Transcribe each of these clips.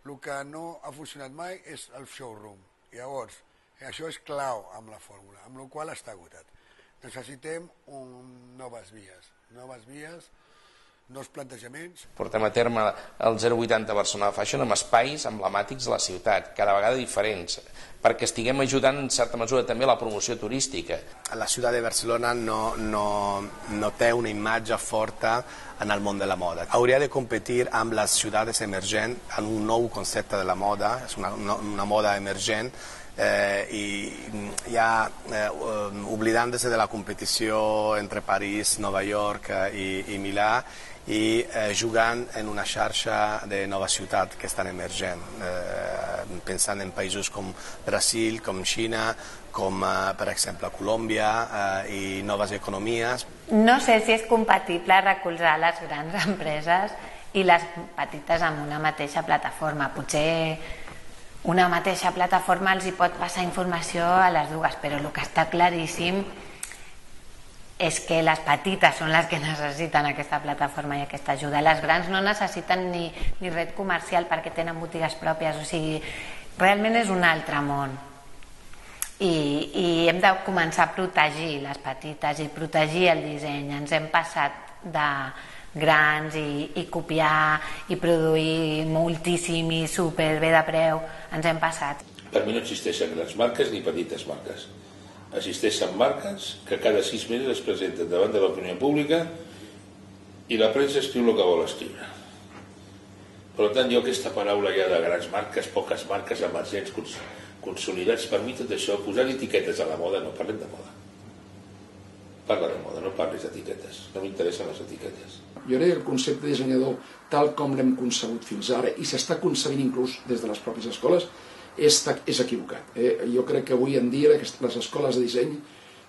El que no ha funcionat mai és el showroom. Llavors, això és clau amb la fórmula, amb la qual està agotat. Necessitem noves vies, nous plantejaments. Portem a terme el 080 Barcelona Fashion amb espais emblemàtics de la ciutat, cada vegada diferents, perquè estiguem ajudant en certa mesura també la promoció turística. La ciutat de Barcelona no té una imatge forta en el món de la moda. Hauria de competir amb les ciutats emergents en un nou concepte de la moda, és una moda emergent, i ja oblidant-se de la competició entre París, Nova York i Milà, i jugant en una xarxa de nova ciutat que estan emergent, pensant en països com Brasil, com Xina, com per exemple Colòmbia i noves economies. No sé si és compatible recolzar les grans empreses i les petites amb una mateixa plataforma. Potser una mateixa plataforma els hi pot passar informació a les dues, però el que està claríssim és que les petites són les que necessiten aquesta plataforma i aquesta ajuda. Les grans no necessiten ni red comercial perquè tenen botigues pròpies, o sigui, realment és un altre món. I hem de començar a protegir les petites i protegir el disseny. Ens hem passat de grans i copiar i produir moltíssim i superbé de preu, ens hem passat. Per mi no existeixen grans marques ni petites marques. Existeixen marques que cada 6 mesos es presenten davant de l'opinió pública i la premsa escriu el que vol escriure. Per tant, jo aquesta paraula ja de grans marques, poques marques, emergents, consolidats, per mi tot això, posar etiquetes a la moda, no parlem de moda. Parla de moda, no parlis d'etiquetes, no m'interessen les etiquetes. Jo crec que el concepte de dissenyador, tal com l'hem concebut fins ara, i s'està concebint inclús des de les pròpies escoles, és equivocat. Jo crec que avui en dia les escoles de disseny,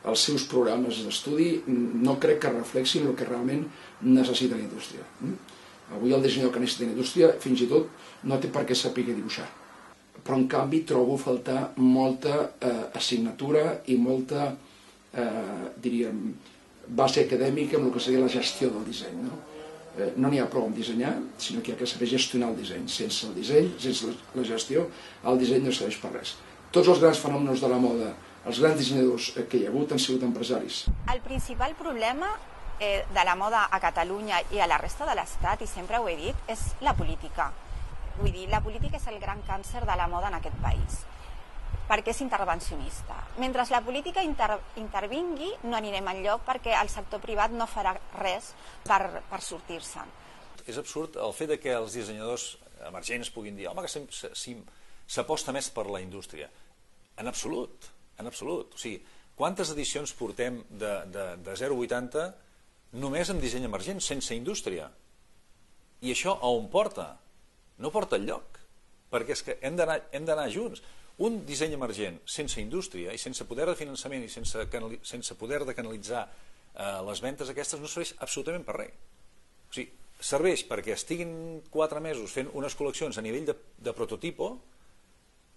els seus programes d'estudi, no crec que reflexin el que realment necessita la indústria. Avui el dissenyador que necessita la indústria, fins i tot, no té per què saber dibuixar. Però en canvi trobo faltar molta assignatura i molta, diríem, base acadèmica amb el que seria la gestió del disseny. No n'hi ha prou amb dissenyar, sinó que hi ha que saber gestionar el disseny. Sense el disseny, sense la gestió, el disseny no serveix per res. Tots els grans fenòmenos de la moda, els grans dissenyadors que hi ha hagut han sigut empresaris. El principal problema de la moda a Catalunya i a la resta de l'Estat, i sempre ho he dit, és la política. Vull dir, la política és el gran càncer de la moda en aquest país, perquè és intervencionista. Mentre la política intervingui, no anirem enlloc perquè el sector privat no farà res per sortir-se'n. És absurd el fet que els dissenyadors emergents puguin dir home, que s'aposta més per la indústria. En absolut, en absolut. O sigui, quantes edicions portem de 0,80 només amb disseny emergent, sense indústria? I això a on porta? No porta enlloc, perquè és que hem d'anar junts. Un disseny emergent sense indústria i sense poder de finançament i sense poder de canalitzar les ventes aquestes no serveix absolutament per res. O sigui, serveix perquè estiguin 4 mesos fent unes col·leccions a nivell de prototipo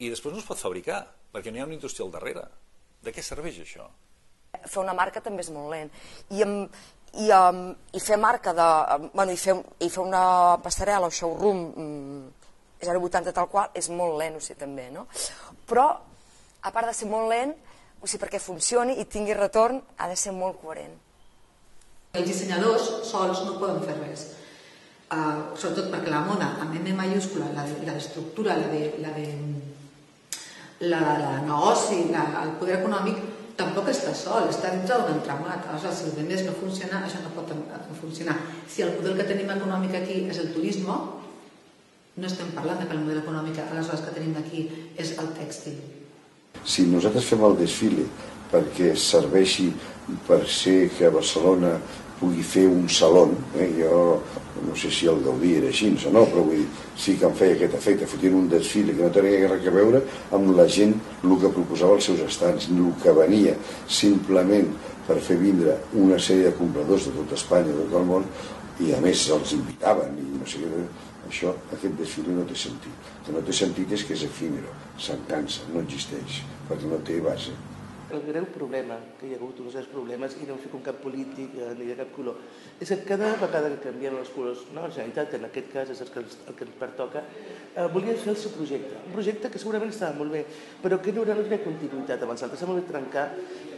i després no es pot fabricar perquè no hi ha una indústria al darrere. De què serveix això? Fer una marca també és molt lent. I fer marca i fer una passarel·la o showroom 0,80 tal qual és molt lent, o sigui, també, no? Però, a part de ser molt lent, o sigui, perquè funcioni i tingui retorn, ha de ser molt coherent. Els dissenyadors sols no poden fer res, sobretot perquè la moda, amb M majúscula, la d'estructura, la de negoci, el poder econòmic, tampoc està sol, està dintre d'un entramat. Aleshores, si el més no funciona, això no pot funcionar. Si el model que tenim econòmic aquí és el turisme, no estem parlant que el model econòmic aleshores que tenim aquí és el tèxtil. Si nosaltres fem el desfile perquè serveixi per ser que a Barcelona pugui fer un saló, jo no sé si el Gaudí era així o no, però vull dir, sí que em feia aquest efecte, fotien un desfile que no tenia res a veure amb la gent el que proposava els seus estants, el que venia simplement per fer vindre una sèrie de compradors de tot Espanya, de tot el món, i a més els invitaven i no sé què. Això, aquest desfile no té sentit. El que no té sentit és que és efímero, se'n cansa, no existeix, perquè no té base. El greu problema que hi ha hagut, uns problemes, i no em fico en cap polític ni de cap color, és que cada vegada que canviem els colors, la Generalitat, en aquest cas és el que ens pertoca, volia fer el seu projecte. Un projecte que segurament estava molt bé, però que no era continuïtat amb els altres. Estava molt bé trencar,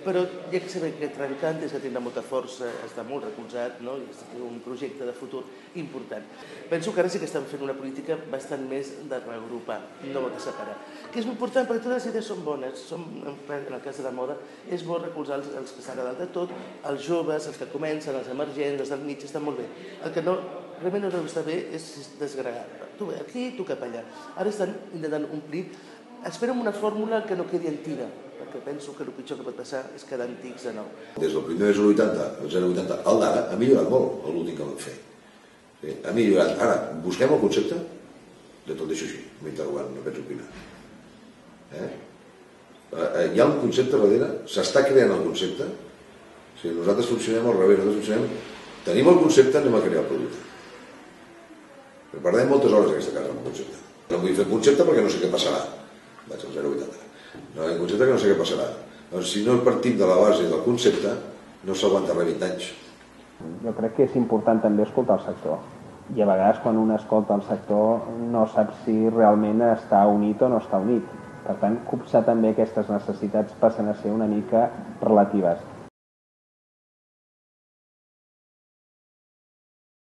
però ja que saber que trencant és que tindrà molta força, està molt recolzat, i és un projecte de futur important. Penso que ara sí que estan fent una política bastant més de reagrupar, no de separar. Que és important perquè totes les idees són bones. En el cas de la moda, és bo recolzar els que s'agraden de tot, els joves, els que comencen, els emergents, els del mig, estan molt bé. El que realment no deu estar bé és desgregar. Tu aquí, tu cap allà. Ara estan intentant omplir. Espero una fórmula que no quedi antiga, perquè penso que el pitjor que pot passar és quedar antics de nou. Des del primer 0,80, el 0,80, el d'ara ha millorat molt l'últim que vam fer. Ha millorat. Ara, busquem el concepte? De tot això així, m'he interrogant, no penso opinar. Hi ha un concepte darrere? S'està creant el concepte? Nosaltres funcionem al revés, tenim el concepte, anem a crear el producte. Perdem moltes hores aquesta casa amb el concepte. No vull fer concepte perquè no sé què passarà. Vaig al 0,80. No hi ha concepte que no sé què passarà. Doncs si no partim de la base del concepte, no s'aguanta res 20 anys. Jo crec que és important també escoltar el sector. I a vegades quan un escolta el sector no sap si realment està unit o no està unit. Per tant, copsar també aquestes necessitats passen a ser una mica relatives.